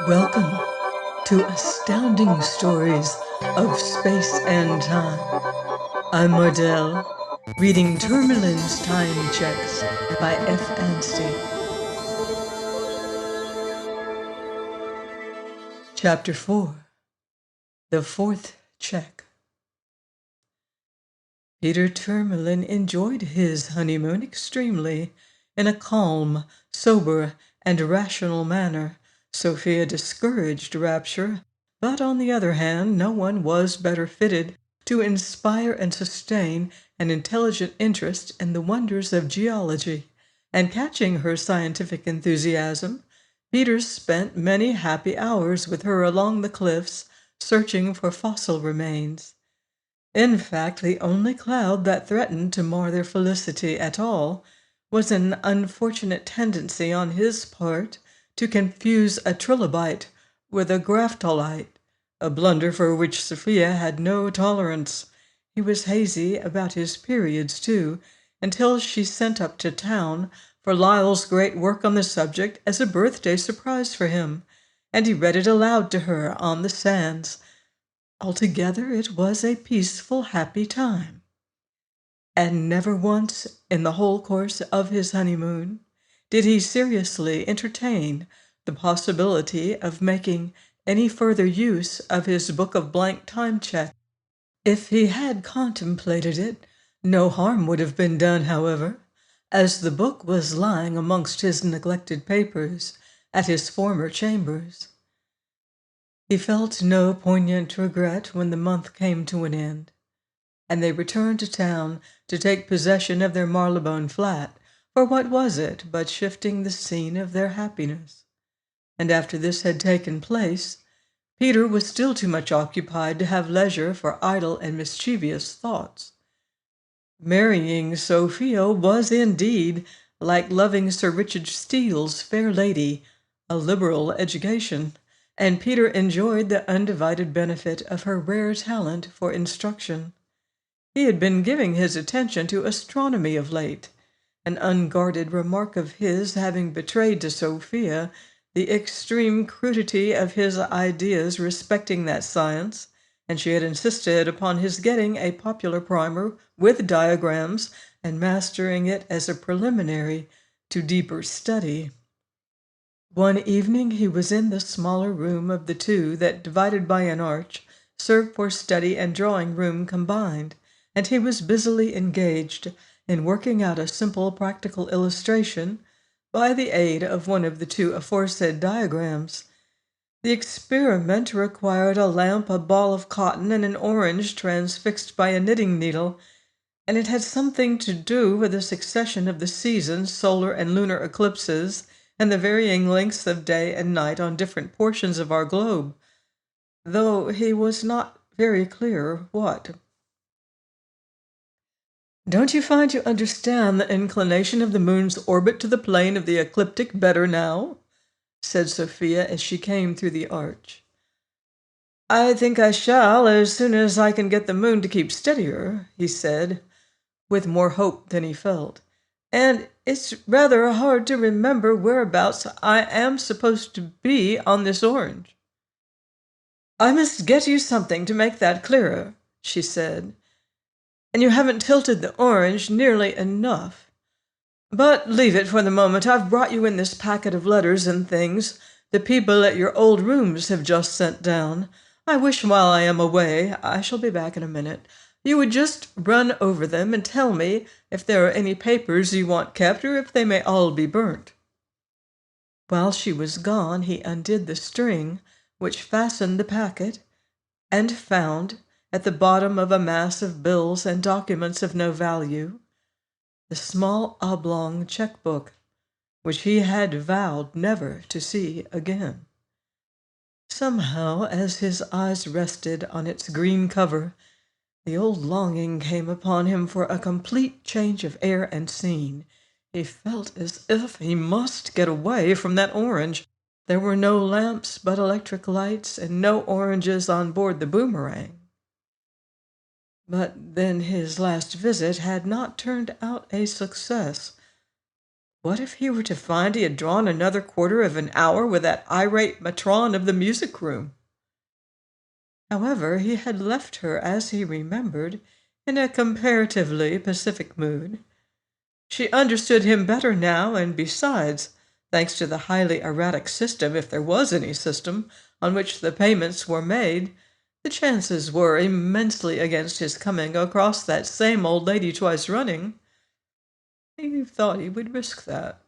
Welcome to Astounding Stories of Space and Time. I'm Mardell, reading Tourmalin's Time Cheques by F. Anstey. Chapter 4. The Fourth Cheque. Peter Tourmalin enjoyed his honeymoon extremely. In a calm, sober, and rational manner, Sophia discouraged rapture, but on the other hand, no one was better fitted to inspire and sustain an intelligent interest in the wonders of geology. And catching her scientific enthusiasm, Peter spent many happy hours with her along the cliffs, searching for fossil remains. In fact, the only cloud that threatened to mar their felicity at all was an unfortunate tendency on his part to confuse a trilobite with a graphitolite, a blunder for which Sophia had no tolerance. He was hazy about his periods, too, until she sent up to town for Lyell's great work on the subject as a birthday surprise for him, and he read it aloud to her on the sands. Altogether, it was a peaceful, happy time. And never once in the whole course of his honeymoon did he seriously entertain the possibility of making any further use of his book of blank time cheques. If he had contemplated it, no harm would have been done, however, as the book was lying amongst his neglected papers at his former chambers. He felt no poignant regret when the month came to an end, and they returned to town to take possession of their Marylebone flat, for what was it but shifting the scene of their happiness? And after this had taken place, Peter was still too much occupied to have leisure for idle and mischievous thoughts. Marrying Sophia was indeed like loving Sir Richard Steele's fair lady, a liberal education, and Peter enjoyed the undivided benefit of her rare talent for instruction. He had been giving his attention to astronomy of late, an unguarded remark of his having betrayed to Sophia the extreme crudity of his ideas respecting that science, and she had insisted upon his getting a popular primer with diagrams and mastering it as a preliminary to deeper study. One evening he was in the smaller room of the two that, divided by an arch, served for study and drawing room combined, and he was busily engaged in working out a simple practical illustration by the aid of one of the two aforesaid diagrams. The experiment required a lamp, a ball of cotton, and an orange transfixed by a knitting needle, and it had something to do with the succession of the seasons, solar and lunar eclipses, and the varying lengths of day and night on different portions of our globe, though he was not very clear what. "Don't you find you understand the inclination of the moon's orbit to the plane of the ecliptic better now?" said Sophia as she came through the arch. "I think I shall as soon as I can get the moon to keep steadier," he said, with more hope than he felt. "And it's rather hard to remember whereabouts I am supposed to be on this orange." "I must get you something to make that clearer," she said. "And you haven't tilted the orange nearly enough. But leave it for the moment. I've brought you in this packet of letters and things the people at your old rooms have just sent down. I wish while I am away, I shall be back in a minute, you would just run over them and tell me if there are any papers you want kept or if they may all be burnt." While she was gone, he undid the string which fastened the packet, and found, at the bottom of a mass of bills and documents of no value, the small oblong checkbook, which he had vowed never to see again. Somehow, as his eyes rested on its green cover, the old longing came upon him for a complete change of air and scene. He felt as if he must get away from that orange. There were no lamps but electric lights, and no oranges on board the Boomerang. But then his last visit had not turned out a success. What if he were to find he had drawn another quarter of an hour with that irate matron of the music room? However, he had left her, as he remembered, in a comparatively pacific mood. She understood him better now, and besides, thanks to the highly erratic system, if there was any system, on which the payments were made, the chances were immensely against his coming across that same old lady twice running. He thought he would risk that.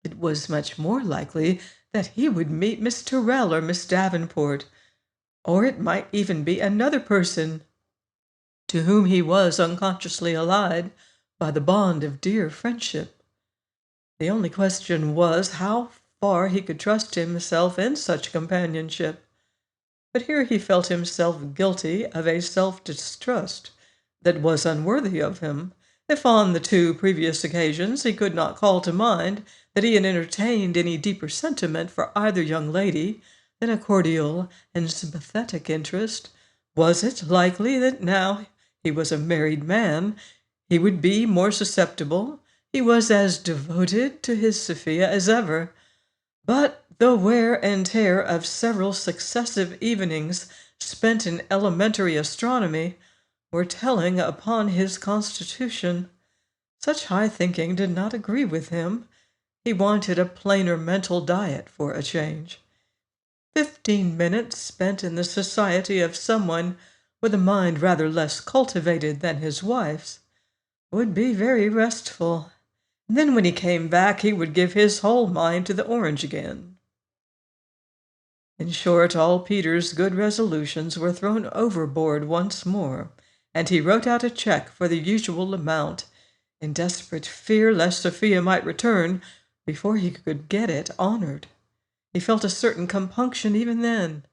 It was much more likely that he would meet Miss Tyrrell or Miss Davenport, or it might even be another person to whom he was unconsciously allied by the bond of dear friendship. The only question was how far he could trust himself in such companionship. But here he felt himself guilty of a self-distrust that was unworthy of him, if on the two previous occasions he could not call to mind that he had entertained any deeper sentiment for either young lady than a cordial and sympathetic interest. Was it likely that now he was a married man, he would be more susceptible? He was as devoted to his Sophia as ever, but the wear and tear of several successive evenings spent in elementary astronomy were telling upon his constitution. Such high thinking did not agree with him. He wanted a plainer mental diet for a change. 15 minutes spent in the society of someone with a mind rather less cultivated than his wife's would be very restful. And then when he came back, he would give his whole mind to the orange again. In short, all Peter's good resolutions were thrown overboard once more, and he wrote out a cheque for the usual amount, in desperate fear lest Sophia might return before he could get it honored. He felt a certain compunction even then,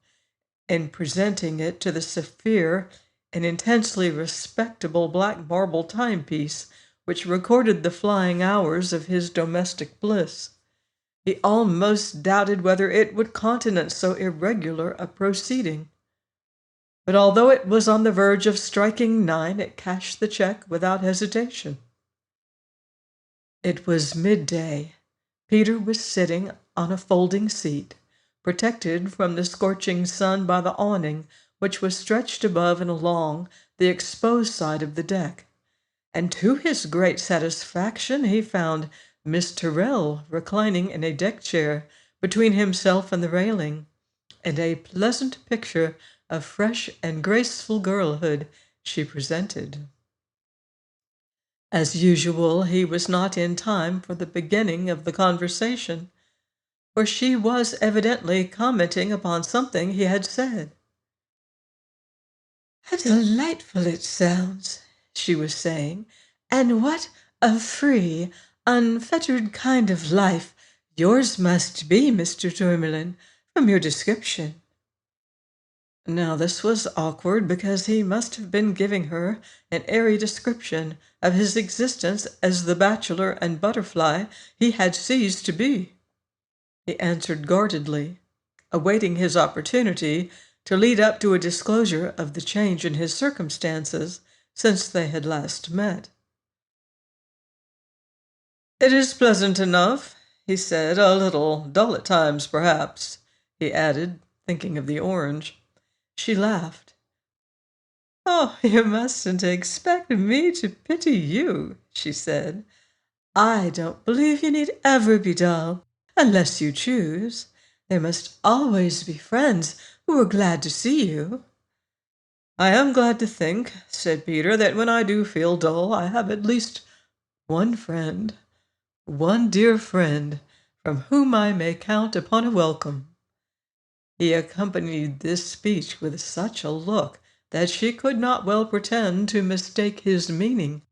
in presenting it to the severe and intensely respectable black marble timepiece which recorded the flying hours of his domestic bliss. He almost doubted whether it would countenance so irregular a proceeding. But although it was on the verge of striking 9, it cashed the cheque without hesitation. It was midday. Peter was sitting on a folding seat, protected from the scorching sun by the awning which was stretched above and along the exposed side of the deck, and to his great satisfaction he found Miss Tyrrell reclining in a deck chair between himself and the railing, and a pleasant picture of fresh and graceful girlhood she presented. As usual, he was not in time for the beginning of the conversation, for she was evidently commenting upon something he had said. "How delightful it sounds," she was saying, "and what a free, unfettered kind of life yours must be, Mr. Tourmalin, from your description." Now this was awkward, because he must have been giving her an airy description of his existence as the bachelor and butterfly he had ceased to be. He answered guardedly, awaiting his opportunity to lead up to a disclosure of the change in his circumstances since they had last met. "It is pleasant enough," he said, "a little dull at times, perhaps," he added, thinking of the orange. She laughed. "Oh, you mustn't expect me to pity you," she said. "I don't believe you need ever be dull, unless you choose. There must always be friends who are glad to see you." "I am glad to think," said Peter, "that when I do feel dull, I have at least one friend, one dear friend, from whom I may count upon a welcome." He accompanied this speech with such a look that she could not well pretend to mistake his meaning,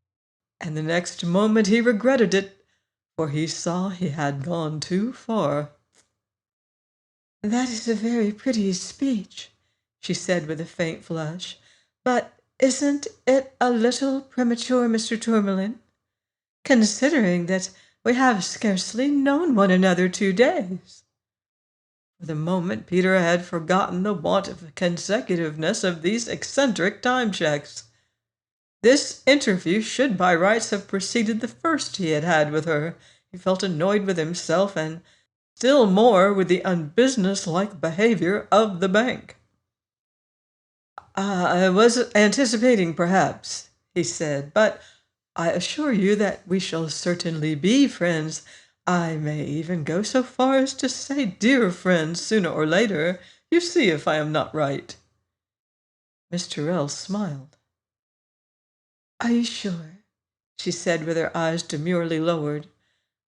and the next moment he regretted it, for he saw he had gone too far. "That is a very pretty speech," she said with a faint flush, "but isn't it a little premature, Mr. Tourmalin, considering that we have scarcely known one another 2 days?" For the moment Peter had forgotten the want of consecutiveness of these eccentric time checks. This interview should by rights have preceded the first he had had with her. He felt annoyed with himself and still more with the unbusinesslike behavior of the bank. "I was anticipating, perhaps," he said, "but I assure you that we shall certainly be friends. I may even go so far as to say dear friends sooner or later. You see if I am not right." Miss Tyrrell smiled. "Are you sure?" she said with her eyes demurely lowered.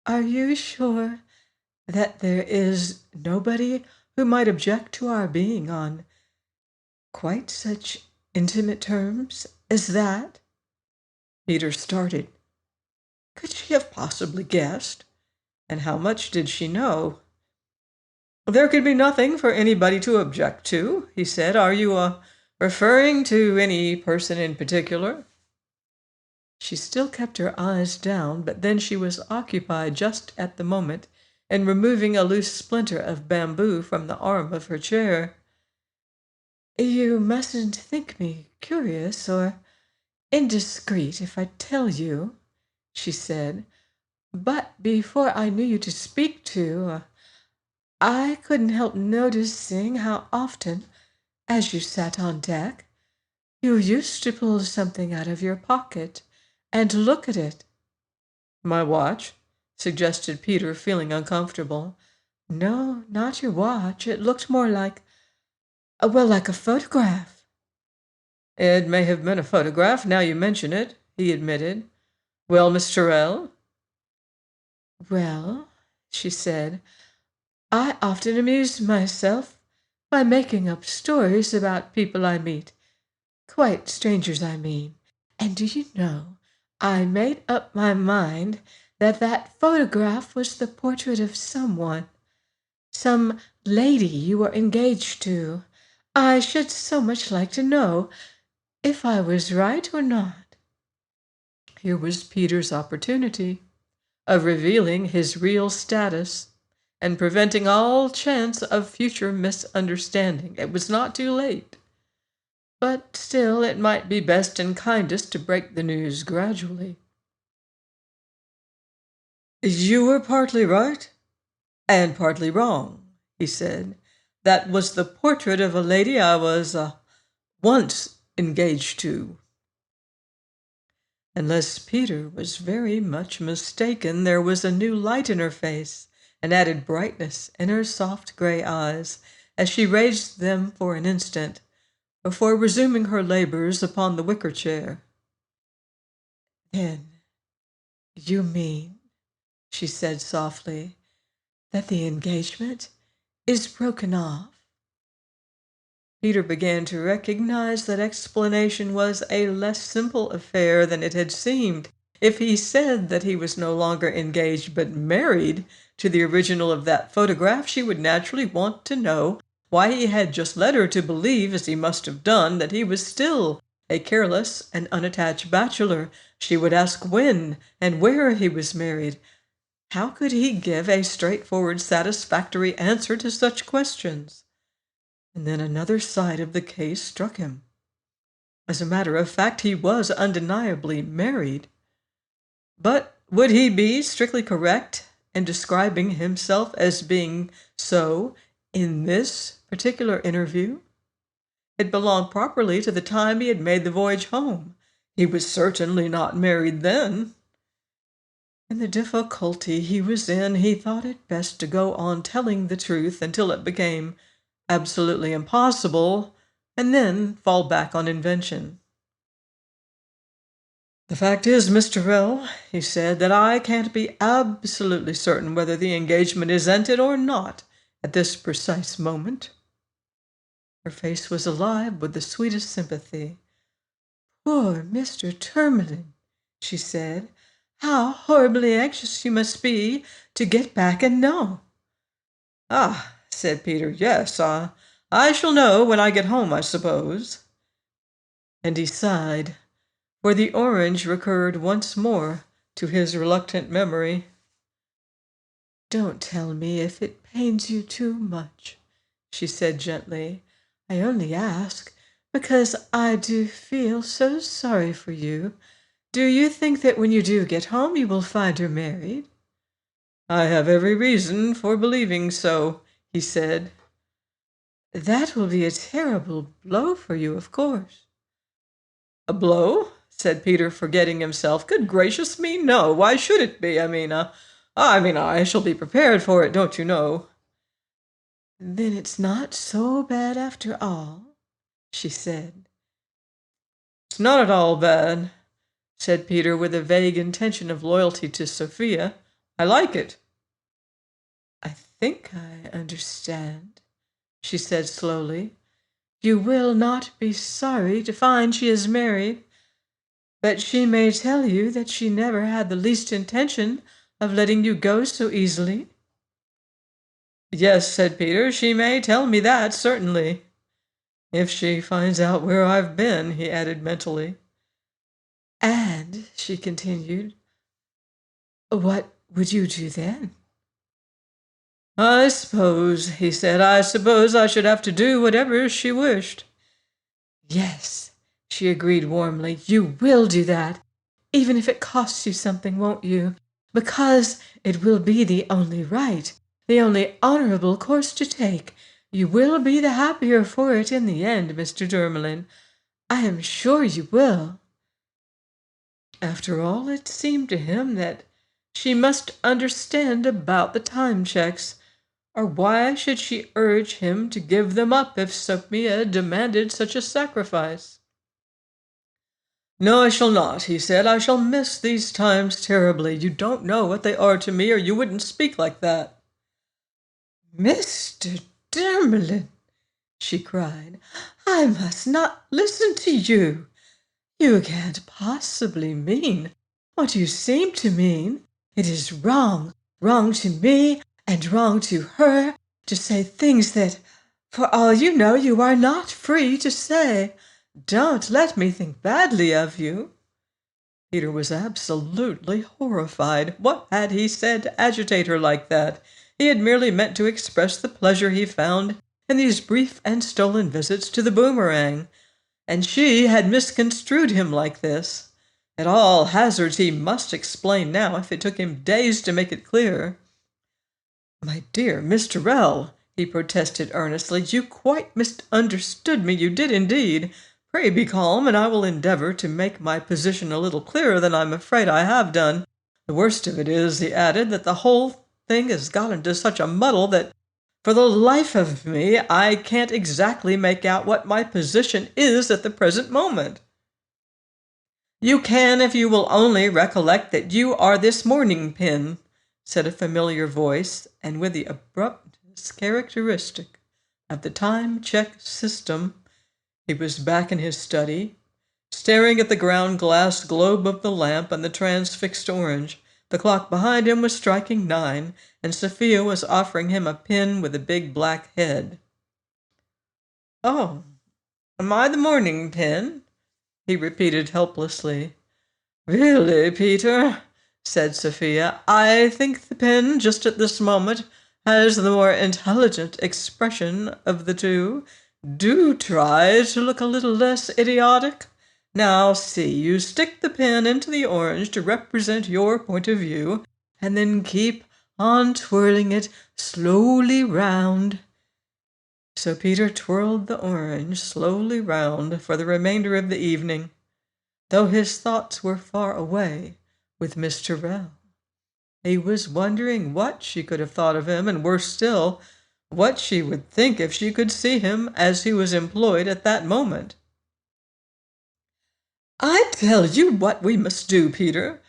"Are you sure that there is nobody who might object to our being on quite such intimate terms as that?" Peter started. Could she have possibly guessed? And how much did she know? "There could be nothing for anybody to object to," he said. "Are you referring to any person in particular?" She still kept her eyes down, but then she was occupied just at the moment in removing a loose splinter of bamboo from the arm of her chair. "You mustn't think me curious or indiscreet if I tell you," she said, "but before I knew you to speak to, I couldn't help noticing how often, as you sat on deck, you used to pull something out of your pocket and look at it." "My watch?" suggested Peter, feeling uncomfortable. "No, not your watch. It looked more like, well, like a photograph." "It may have been a photograph, now you mention it," he admitted. "Well, Miss Tyrrell?" "Well," she said, "I often amuse myself by making up stories about people I meet. Quite strangers, I mean. And do you know, I made up my mind that that photograph was the portrait of someone, some lady you were engaged to. I should so much like to know if I was right or not." Here was Peter's opportunity of revealing his real status and preventing all chance of future misunderstanding. It was not too late, but still it might be best and kindest to break the news gradually. "You were partly right and partly wrong," he said. "That was the portrait of a lady I was once engaged to." Unless Peter was very much mistaken, there was a new light in her face, an added brightness in her soft gray eyes, as she raised them for an instant, before resuming her labors upon the wicker chair. "Then you mean," she said softly, "that the engagement is broken off?" Peter began to recognize that explanation was a less simple affair than it had seemed. If he said that he was no longer engaged but married to the original of that photograph, she would naturally want to know why he had just led her to believe, as he must have done, that he was still a careless and unattached bachelor. She would ask when and where he was married. How could he give a straightforward, satisfactory answer to such questions? And then another side of the case struck him. As a matter of fact, he was undeniably married. But would he be strictly correct in describing himself as being so in this particular interview? It belonged properly to the time he had made the voyage home. He was certainly not married then. In the difficulty he was in, he thought it best to go on telling the truth until it became absolutely impossible, and then fall back on invention. "The fact is, Mr. Tyrrell," he said, "that I can't be absolutely certain whether the engagement is ended or not at this precise moment." Her face was alive with the sweetest sympathy. "Poor Mr. Tourmalin," she said. "How horribly anxious you must be to get back and know." "Ah," said Peter, "yes, I shall know when I get home, I suppose." And he sighed, for the orange recurred once more to his reluctant memory. "Don't tell me if it pains you too much," she said gently. "I only ask because I do feel so sorry for you. Do you think that when you do get home you will find her married?" "I have every reason for believing so," he said. "That will be a terrible blow for you, of course." "A blow?" said Peter, forgetting himself. "Good gracious me, no. Why should it be? I shall be prepared for it, don't you know?" "Then it's not so bad after all," she said. "It's not at all bad," said Peter with a vague intention of loyalty to Sophia. "I like it." "I think I understand," she said slowly. "You will not be sorry to find she is married, but she may tell you that she never had the least intention of letting you go so easily." "Yes," said Peter, "she may tell me that, certainly. If she finds out where I've been," he added mentally. "And," she continued, "what would you do then?" "I suppose," he said, "I suppose I should have to do whatever she wished." "Yes," she agreed warmly, "you will do that, even if it costs you something, won't you? Because it will be the only right, the only honorable course to take. You will be the happier for it in the end, Mr. Tourmalin. I am sure you will." After all, it seemed to him that she must understand about the time checks, or why should she urge him to give them up if Sophia demanded such a sacrifice? "No, I shall not," he said. "I shall miss these times terribly. You don't know what they are to me, or you wouldn't speak like that." "Mr. Tourmalin," she cried, "I must not listen to you. You can't possibly mean what you seem to mean. It is wrong, wrong to me and wrong to her to say things that, for all you know, you are not free to say. Don't let me think badly of you." Peter was absolutely horrified. What had he said to agitate her like that? He had merely meant to express the pleasure he found in these brief and stolen visits to the Boomerang, and she had misconstrued him like this. At all hazards he must explain now, if it took him days to make it clear. "My dear Miss Tyrrell," he protested earnestly, "you quite misunderstood me. You did indeed. Pray be calm, and I will endeavor to make my position a little clearer than I'm afraid I have done. The worst of it is," he added, "that the whole thing has got into such a muddle that for the life of me I can't exactly make out what my position is at the present moment." "You can if you will only recollect that you are this morning pin," said a familiar voice, and with the abruptness characteristic of the time-check system, he was back in his study, staring at the ground-glass globe of the lamp and the transfixed orange. The clock behind him was striking 9, and Sophia was offering him a pin with a big black head. "Oh, am I the morning pin?" he repeated helplessly. "Really, Peter," said Sophia, "I think the pen just at this moment has the more intelligent expression of the two. Do try to look a little less idiotic. Now see, you stick the pen into the orange to represent your point of view, and then keep on twirling it slowly round." So Peter twirled the orange slowly round for the remainder of the evening, though his thoughts were far away with Miss Tyrrell. He was wondering what she could have thought of him, and worse still, what she would think if she could see him as he was employed at that moment. "I tell you what we must do, Peter,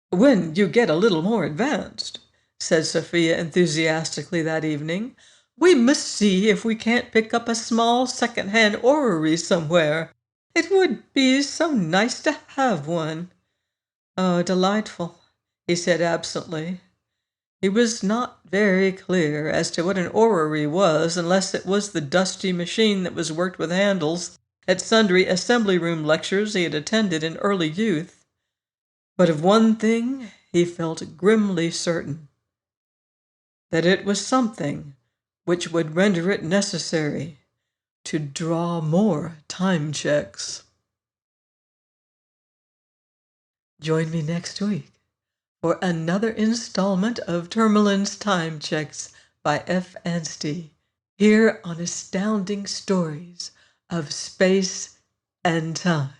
when you get a little more advanced," said Sophia enthusiastically that evening. "We must see if we can't pick up a small second-hand orrery somewhere. It would be so nice to have one." "Oh, delightful," he said absently. He was not very clear as to what an orrery was, unless it was the dusty machine that was worked with handles at sundry assembly-room lectures he had attended in early youth. But of one thing he felt grimly certain, that it was something which would render it necessary to draw more time checks. Join me next week for another installment of Tourmalin's Time Checks by F. Anstey, here on Astounding Stories of Space and Time.